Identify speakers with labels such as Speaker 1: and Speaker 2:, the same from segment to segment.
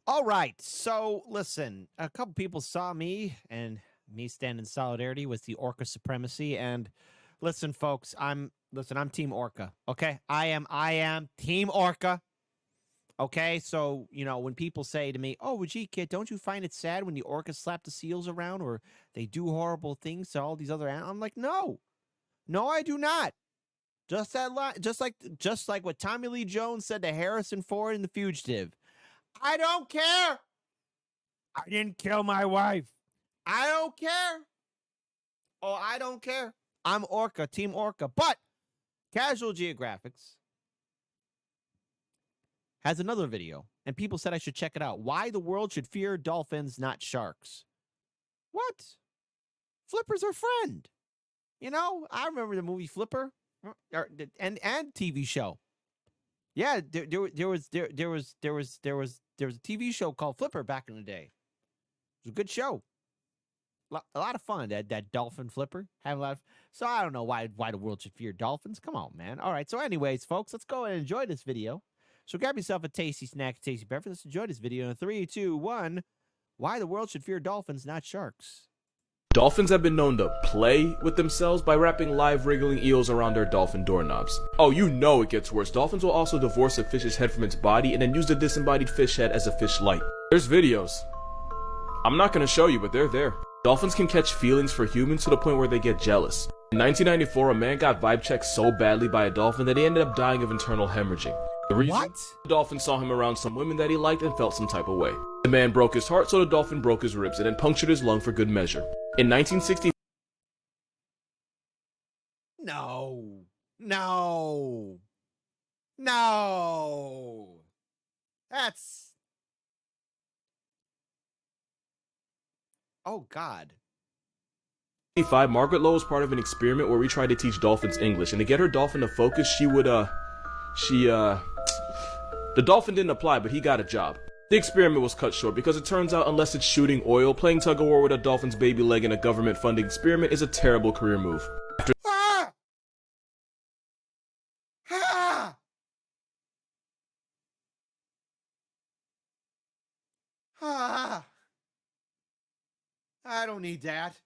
Speaker 1: All right. So listen, a couple people saw me and me stand in solidarity with the orca supremacy. And listen, folks, I'm Team Orca. Okay. I am Team Orca. Okay. So, when people say to me, "Oh, well, gee, kid, don't you find it sad when the orcas slap the seals around or they do horrible things to all these other animals?" I'm like, no. No, I do not. Just that line, just like what Tommy Lee Jones said to Harrison Ford in The Fugitive. I don't care. I didn't kill my wife. I don't care. Oh, I don't care. I'm Orca, Team Orca. But Casual Geographics has another video, and people said I should check it out. Why the world should fear dolphins, not sharks. What? Flipper's our friend. I remember the movie Flipper and TV show. Yeah, there was a TV show called Flipper back in the day. It was a good show. A lot of fun. That dolphin Flipper. Have a lot of. So I don't know why the world should fear dolphins. Come on, man. All right. So, anyways, folks, let's go and enjoy this video. So grab yourself a tasty snack, tasty beverage. Let's enjoy this video in 3, 2, 1. Why the world should fear dolphins, not sharks.
Speaker 2: Dolphins have been known to play with themselves by wrapping live wriggling eels around their dolphin doorknobs. Oh, you know it gets worse. Dolphins will also divorce a fish's head from its body and then use the disembodied fish head as a fish light. There's videos. I'm not gonna show you, but they're there. Dolphins can catch feelings for humans to the point where they get jealous. In 1994, a man got vibe checked so badly by a dolphin that he ended up dying of internal hemorrhaging. The reason?
Speaker 1: What?
Speaker 2: The dolphin saw him around some women that he liked and felt some type of way. The man broke his heart, so the dolphin broke his ribs and then punctured his lung for good measure. In 1960,
Speaker 1: No. That's. Oh, God.
Speaker 2: Margaret Lowe was part of an experiment where we tried to teach dolphins English, and to get her dolphin to focus, the dolphin didn't apply, but he got a job. The experiment was cut short because it turns out unless it's shooting oil, playing tug-of-war with a dolphin's baby leg in a government-funded experiment is a terrible career move.
Speaker 1: I don't need that.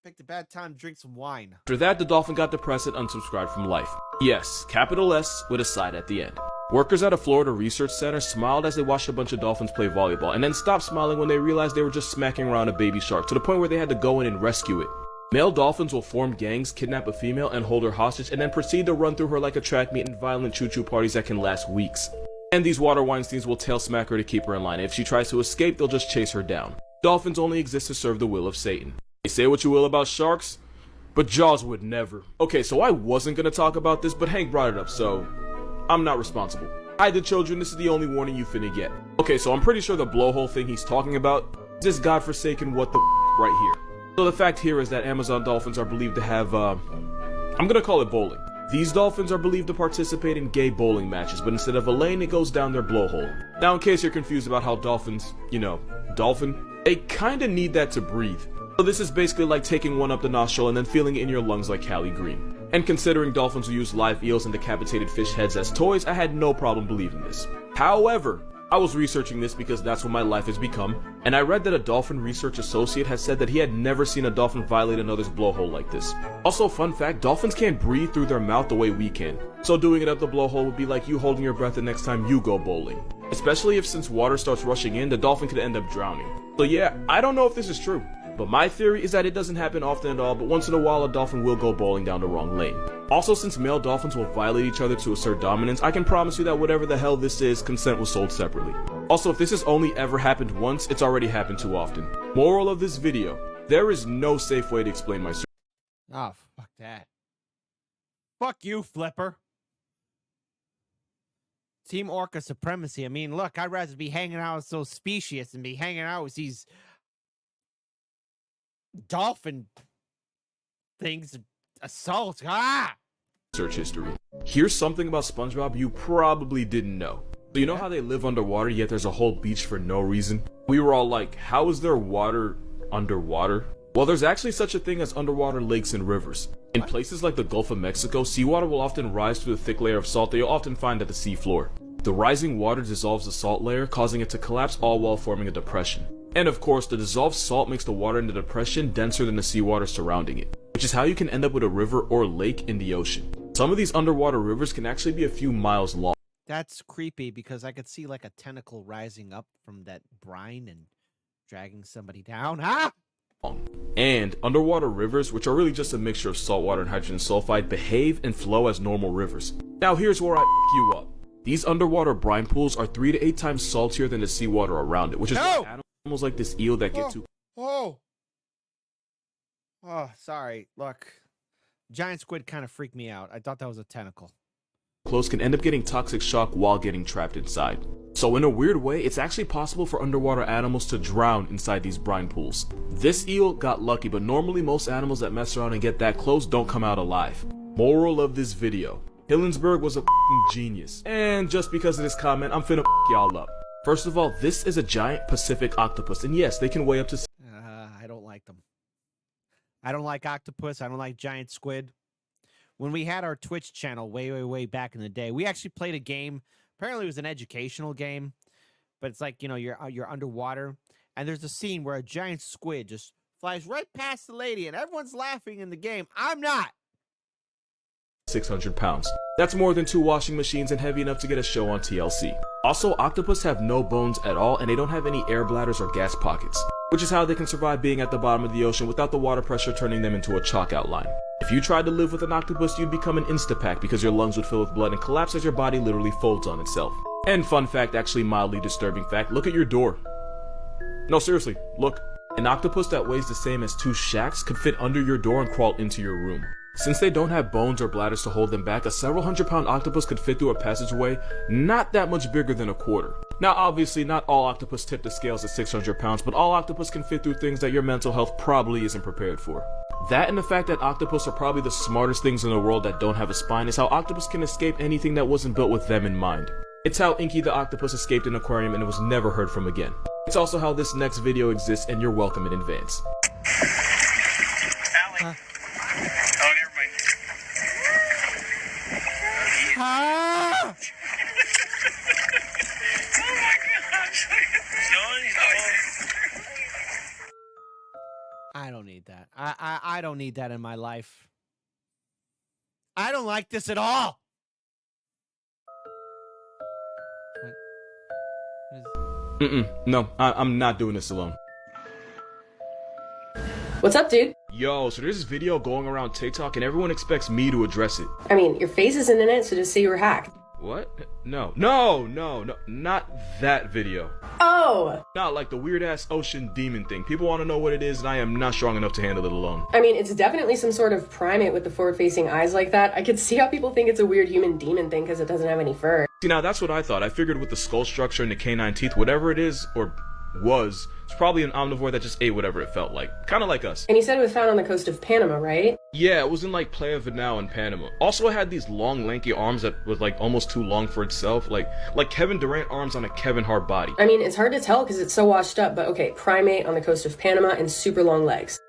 Speaker 1: Picked a bad time to drink some wine.
Speaker 2: After that, the dolphin got depressed and unsubscribed from life. Yes, capital S with a side at the end. Workers at a Florida research center smiled as they watched a bunch of dolphins play volleyball, and then stopped smiling when they realized they were just smacking around a baby shark, to the point where they had to go in and rescue it. Male dolphins will form gangs, kidnap a female, and hold her hostage, and then proceed to run through her like a track meet in violent choo-choo parties that can last weeks. And these water Weinsteins will tail smack her to keep her in line. If she tries to escape, they'll just chase her down. Dolphins only exist to serve the will of Satan. They say what you will about sharks, but Jaws would never. Okay, so I wasn't gonna talk about this, but Hank brought it up, so I'm not responsible. Hi, the children, this is the only warning you finna get. Okay, so I'm pretty sure the blowhole thing he's talking about is this godforsaken what the right here. So the fact here is that Amazon dolphins are believed to have, I'm gonna call it bowling. These dolphins are believed to participate in gay bowling matches, but instead of a lane, it goes down their blowhole. Now, in case you're confused about how dolphins, dolphin, they kinda need that to breathe. So this is basically like taking one up the nostril and then feeling it in your lungs like Cali Green. And considering dolphins will use live eels and decapitated fish heads as toys, I had no problem believing this. However, I was researching this because that's what my life has become, and I read that a dolphin research associate had said that he had never seen a dolphin violate another's blowhole like this. Also, fun fact, dolphins can't breathe through their mouth the way we can. So doing it up the blowhole would be like you holding your breath the next time you go bowling. Especially if since water starts rushing in, the dolphin could end up drowning. So yeah, I don't know if this is true, but my theory is that it doesn't happen often at all, but once in a while a dolphin will go bowling down the wrong lane. Also, since male dolphins will violate each other to assert dominance, I can promise you that whatever the hell this is, consent was sold separately. Also, if this has only ever happened once, it's already happened too often. Moral of this video, there is no safe way to explain my
Speaker 1: Oh, fuck that. Fuck you, Flipper. Team Orca supremacy. I mean, look, I'd rather be hanging out with those species than be hanging out with these dolphin things. Assault.
Speaker 2: search history. Here's something about SpongeBob you probably didn't know. So you know how they live underwater, yet there's a whole beach for no reason? We were all like, how is there water underwater? Well, there's actually such a thing as underwater lakes and rivers. In places like the Gulf of Mexico, seawater will often rise through a thick layer of salt that you'll often find at the seafloor. The rising water dissolves the salt layer, causing it to collapse, all while forming a depression. And of course, the dissolved salt makes the water in the depression denser than the seawater surrounding it, which is how you can end up with a river or lake in the ocean. Some of these underwater rivers can actually be a few miles long.
Speaker 1: That's creepy because I could see like a tentacle rising up from that brine and dragging somebody down. Ah!
Speaker 2: And underwater rivers, which are really just a mixture of saltwater and hydrogen sulfide, behave and flow as normal rivers. Now here's where I f you up. These underwater brine pools are 3 to 8 times saltier than the seawater around it, which is why animals like this eel that get too...
Speaker 1: Oh, sorry. Look, giant squid kind of freaked me out. I thought that was a tentacle.
Speaker 2: close can end up getting toxic shock while getting trapped inside. So in a weird way, it's actually possible for underwater animals to drown inside these brine pools. This eel got lucky, but normally most animals that mess around and get that close don't come out alive. Moral of this video: Hillenberg was a f***ing genius. And just because of this comment, I'm finna f*** y'all up. First of all, this is a giant Pacific octopus, and yes, they can weigh up to...
Speaker 1: I don't like them. I don't like octopus. I don't like giant squid. When we had our Twitch channel way back in the day, we actually played a game. Apparently, it was an educational game, but it's like, you know, you're underwater, and there's a scene where a giant squid just flies right past the lady, and everyone's laughing in the game. I'm not.
Speaker 2: 600 pounds. That's more than 2 washing machines and heavy enough to get a show on TLC. Also, octopus have no bones at all, and they don't have any air bladders or gas pockets, which is how they can survive being at the bottom of the ocean without the water pressure turning them into a chalk outline. If you tried to live with an octopus, you'd become an Instapack because your lungs would fill with blood and collapse as your body literally folds on itself. And fun fact, actually mildly disturbing fact, look at your door. No, seriously, look. An octopus that weighs the same as 2 shacks could fit under your door and crawl into your room. Since they don't have bones or bladders to hold them back, a several hundred-pound octopus could fit through a passageway not that much bigger than a quarter. Now, obviously, not all octopus tip the scales at 600 pounds, but all octopus can fit through things that your mental health probably isn't prepared for. That and the fact that octopus are probably the smartest things in the world that don't have a spine is how octopus can escape anything that wasn't built with them in mind. It's how Inky the octopus escaped an aquarium and it was never heard from again. It's also how this next video exists, and you're welcome in advance.
Speaker 1: Ah!
Speaker 3: Oh my gosh!
Speaker 1: I don't need that. I don't need that in my life. I don't like this at all.
Speaker 2: No, I'm not doing this alone.
Speaker 3: What's up, dude?
Speaker 2: Yo, so there's this video going around TikTok and everyone expects me to address it.
Speaker 3: I mean, your face isn't in it, so just say you were hacked.
Speaker 2: What? No, not that video.
Speaker 3: Oh!
Speaker 2: Not like the weird-ass ocean demon thing. People want to know what it is, and I am not strong enough to handle it alone.
Speaker 3: I mean, it's definitely some sort of primate with the forward-facing eyes like that. I could see how people think it's a weird human demon thing because it doesn't have any fur.
Speaker 2: See, now that's what I thought. I figured with the skull structure and the canine teeth, whatever it is, or was, it's probably an omnivore that just ate whatever it felt like. Kind of like us.
Speaker 3: And you said it was found on the coast of Panama, right?
Speaker 2: Yeah, it was in like Playa Vinal in Panama. Also, it had these long, lanky arms that was like almost too long for itself. Like Kevin Durant arms on a Kevin Hart body.
Speaker 3: I mean, it's hard to tell because it's so washed up, but okay, primate on the coast of Panama and super long legs.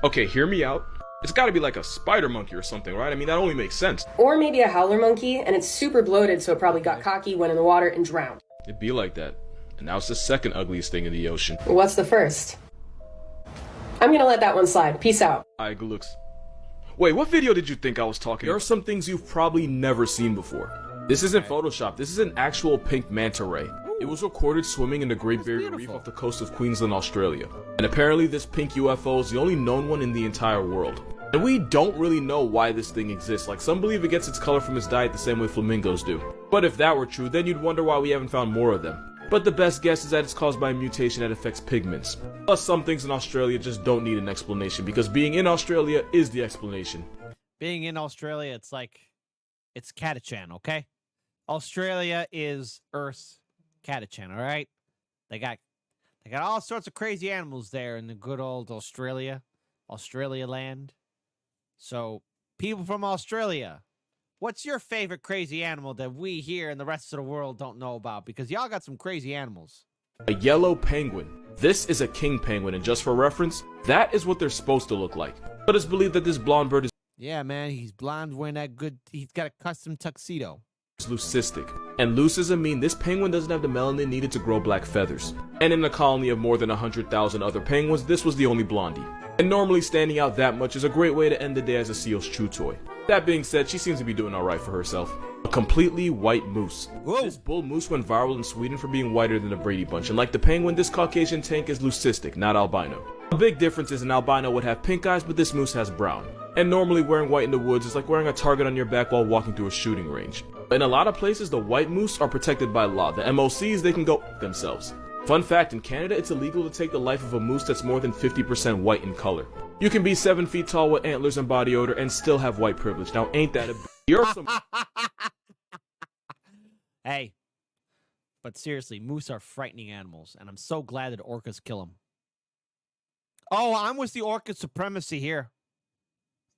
Speaker 2: Okay, hear me out. It's gotta be like a spider monkey or something, right? I mean, that only makes sense.
Speaker 3: Or maybe a howler monkey, and it's super bloated, so it probably got cocky, went in the water, and drowned.
Speaker 2: It'd be like that. And now it's the second ugliest thing in the ocean.
Speaker 3: What's the first? I'm gonna let that one slide. Peace out.
Speaker 2: Alright, good looks. Wait, what video did you think I was talking? There are some things you've probably never seen before. This isn't Photoshop. This is an actual pink manta ray. It was recorded swimming in the Great Barrier Reef off the coast of Queensland, Australia. And apparently this pink UFO is the only known one in the entire world. And we don't really know why this thing exists. Like, some believe it gets its color from its diet the same way flamingos do. But if that were true, then you'd wonder why we haven't found more of them. But the best guess is that it's caused by a mutation that affects pigments. Plus, some things in Australia just don't need an explanation, because being in Australia is the explanation.
Speaker 1: Being in Australia, it's like, it's Catachan, okay? Australia is Earth's Catachan, all right? They got all sorts of crazy animals there in the good old Australia land. So, people from Australia, what's your favorite crazy animal that we here and the rest of the world don't know about? Because y'all got some crazy animals.
Speaker 2: A yellow penguin. This is a king penguin, and just for reference, that is what they're supposed to look like. But it's believed that this blonde bird is...
Speaker 1: Yeah, man, he's blonde, wearing that good... He's got a custom tuxedo.
Speaker 2: is leucistic. And leucism means this penguin doesn't have the melanin needed to grow black feathers. And in a colony of more than 100,000 other penguins, this was the only blondie. And normally standing out that much is a great way to end the day as a seal's chew toy. That being said, she seems to be doing alright for herself. A completely white moose.
Speaker 1: Whoa.
Speaker 2: This bull moose went viral in Sweden for being whiter than the Brady Bunch, and like the penguin, this Caucasian tank is leucistic, not albino. A big difference is an albino would have pink eyes, but this moose has brown. And normally wearing white in the woods is like wearing a target on your back while walking through a shooting range. In a lot of places, the white moose are protected by law. The MOCs, they can go themselves. Fun fact, in Canada, it's illegal to take the life of a moose that's more than 50% white in color. You can be 7 feet tall with antlers and body odor and still have white privilege. Now, ain't that a you're some
Speaker 1: Hey, but seriously, moose are frightening animals, and I'm so glad that orcas kill them. Oh, I'm with the orca supremacy here.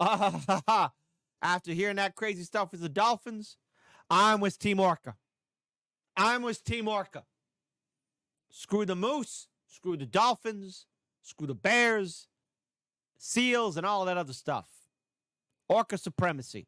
Speaker 1: After hearing that crazy stuff with the Dolphins, I'm with Team Orca. I'm with Team Orca. Screw the moose, screw the Dolphins, screw the bears, seals, and all that other stuff. Orca supremacy.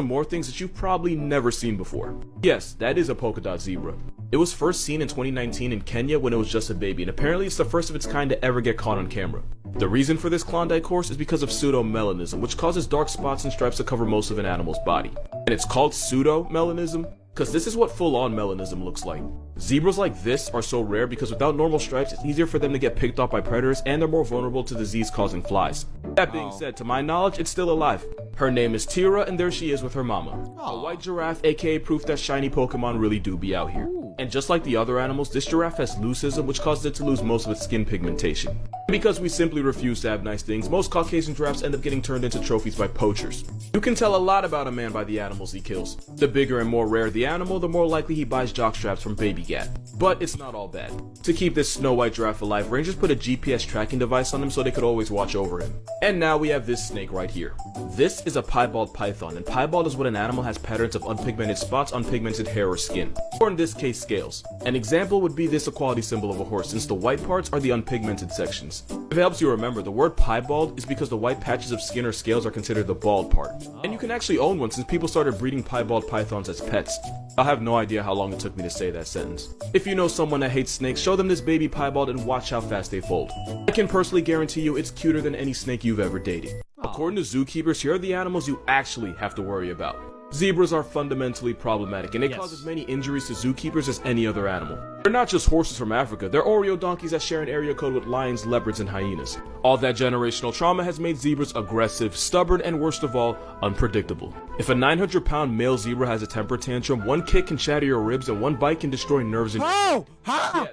Speaker 2: more things that you've probably never seen before. Yes, that is a polka dot zebra. It was first seen in 2019 in Kenya when it was just a baby, and apparently it's the first of its kind to ever get caught on camera. The reason for this Klondike horse is because of pseudomelanism, which causes dark spots and stripes to cover most of an animal's body. And it's called pseudomelanism because this is what full-on melanism looks like. Zebras like this are so rare because without normal stripes, it's easier for them to get picked off by predators and they're more vulnerable to disease-causing flies. That being said, to my knowledge, it's still alive. Her name is Tira, and there she is with her mama. A white giraffe, aka proof that shiny Pokemon really do be out here. And just like the other animals, this giraffe has leucism, which causes it to lose most of its skin pigmentation. Because we simply refuse to have nice things, most Caucasian giraffes end up getting turned into trophies by poachers. You can tell a lot about a man by the animals he kills. The bigger and more rare the animal, the more likely he buys jockstraps from Baby Gat. But it's not all bad. To keep this snow white giraffe alive, rangers put a GPS tracking device on him so they could always watch over him. And now we have this snake right here. This is a piebald python, and piebald is when an animal has patterns of unpigmented spots on pigmented hair or skin, or in this case scales. An example would be this equality symbol of a horse, since the white parts are the unpigmented sections. If it helps you remember, the word piebald is because the white patches of skin or scales are considered the bald part. And you can actually own one since people started breeding piebald pythons as pets. I have no idea how long it took me to say that sentence. If you know someone that hates snakes, show them this baby piebald and watch how fast they fold. I can personally guarantee you it's cuter than any snake you've ever dated. According to zookeepers, here are the animals you actually have to worry about. Zebras are fundamentally problematic, and they cause as many injuries to zookeepers as any other animal. They're not just horses from Africa, they're Oreo donkeys that share an area code with lions, leopards, and hyenas. All that generational trauma has made zebras aggressive, stubborn, and worst of all, unpredictable. If a 900-pound male zebra has a temper tantrum, one kick can shatter your ribs and one bite can destroy nerves in
Speaker 1: Oh! Ha! Yeah.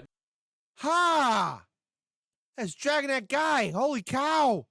Speaker 1: Ha! That's dragging that guy! Holy cow!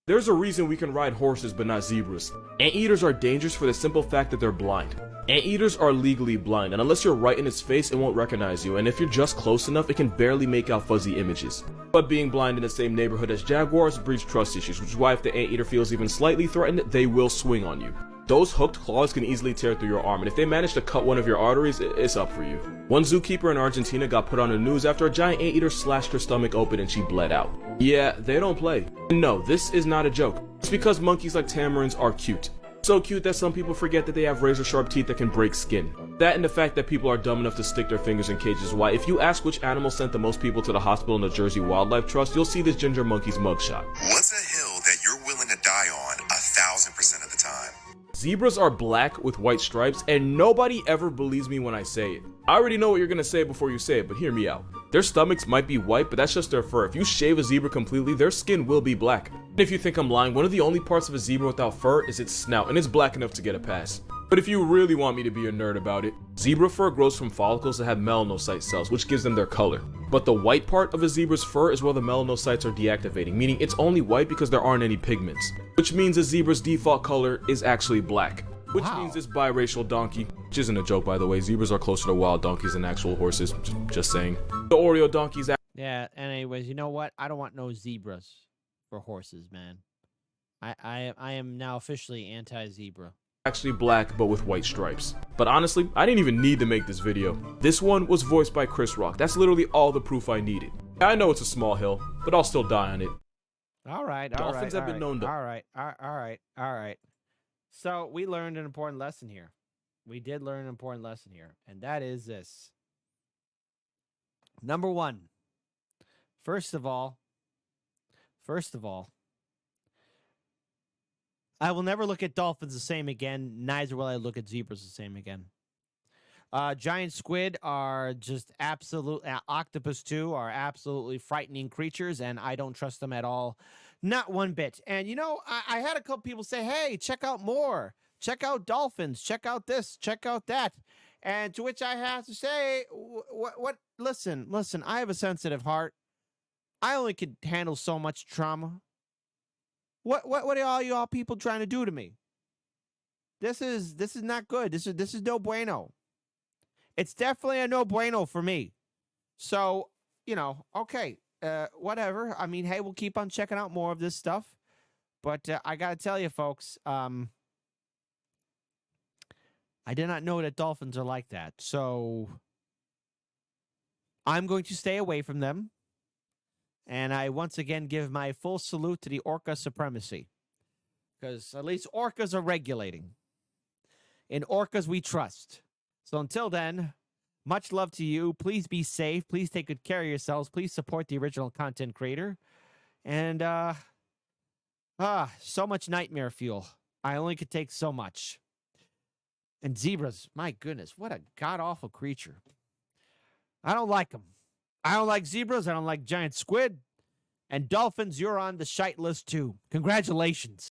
Speaker 2: There's a reason we can ride horses but not zebras. Anteaters are dangerous for the simple fact that they're blind. Anteaters are legally blind, and unless you're right in its face, it won't recognize you, and if you're just close enough, it can barely make out fuzzy images. But being blind in the same neighborhood as jaguars breeds trust issues, which is why if the anteater feels even slightly threatened, they will swing on you. Those hooked claws can easily tear through your arm, and if they manage to cut one of your arteries, it's up for you. One zookeeper in Argentina got put on the news after a giant anteater slashed her stomach open and she bled out. Yeah, they don't play. And no, this is not a joke. It's because monkeys like tamarins are cute. So cute that some people forget that they have razor-sharp teeth that can break skin. That and the fact that people are dumb enough to stick their fingers in cages is why if you ask which animal sent the most people to the hospital in the Jersey Wildlife Trust, you'll see this ginger monkey's mugshot.
Speaker 4: What's a hill that you're willing to die on 1,000% of the time?
Speaker 2: Zebras are black with white stripes, and nobody ever believes me when I say it. I already know what you're gonna say before you say it, but hear me out. Their stomachs might be white, but that's just their fur. If you shave a zebra completely, their skin will be black. And if you think I'm lying, one of the only parts of a zebra without fur is its snout, and it's black enough to get a pass. But if you really want me to be a nerd about it, zebra fur grows from follicles that have melanocyte cells, which gives them their color. But the white part of a zebra's fur is where the melanocytes are deactivating, meaning it's only white because there aren't any pigments. Which means a zebra's default color is actually black. Which means this biracial donkey, which isn't a joke by the way, zebras are closer to wild donkeys than actual horses, just saying. The Oreo donkey's
Speaker 1: Yeah, and anyways, you know what? I don't want no zebras for horses, man. I am now officially anti-zebra.
Speaker 2: actually black but with white stripes. But honestly, I didn't even need to make this video. This one was voiced by Chris Rock. That's literally all the proof I needed. I know it's a small hill, but I'll still die on it.
Speaker 1: All right,
Speaker 2: Dolphins have been known to.
Speaker 1: All right. So we learned an important lesson here. we did learn an important lesson here, and that is this. Number one, first of all, I will never look at dolphins the same again. Neither will I look at zebras the same again. Giant squid are just absolute. Octopus too are absolutely frightening creatures, and I don't trust them at all, not one bit. And you know, I had a couple people say, "Hey, check out more. Check out dolphins. Check out this. Check out that." And to which I have to say, what? Listen. I have a sensitive heart. I only could handle so much trauma. What are all y'all people trying to do to me? This is not good. This is no bueno. It's definitely a no bueno for me. So, you know, okay, whatever. I mean, hey, we'll keep on checking out more of this stuff. But I got to tell you, folks, I did not know that dolphins are like that. So I'm going to stay away from them. And I once again give my full salute to the orca supremacy. Because at least orcas are regulating. In orcas, we trust. So until then, much love to you. Please be safe. Please take good care of yourselves. Please support the original content creator. And, so much nightmare fuel. I only could take so much. And zebras, my goodness, what a god-awful creature. I don't like them. I don't like zebras. I don't like giant squid. And dolphins, you're on the shite list too. Congratulations.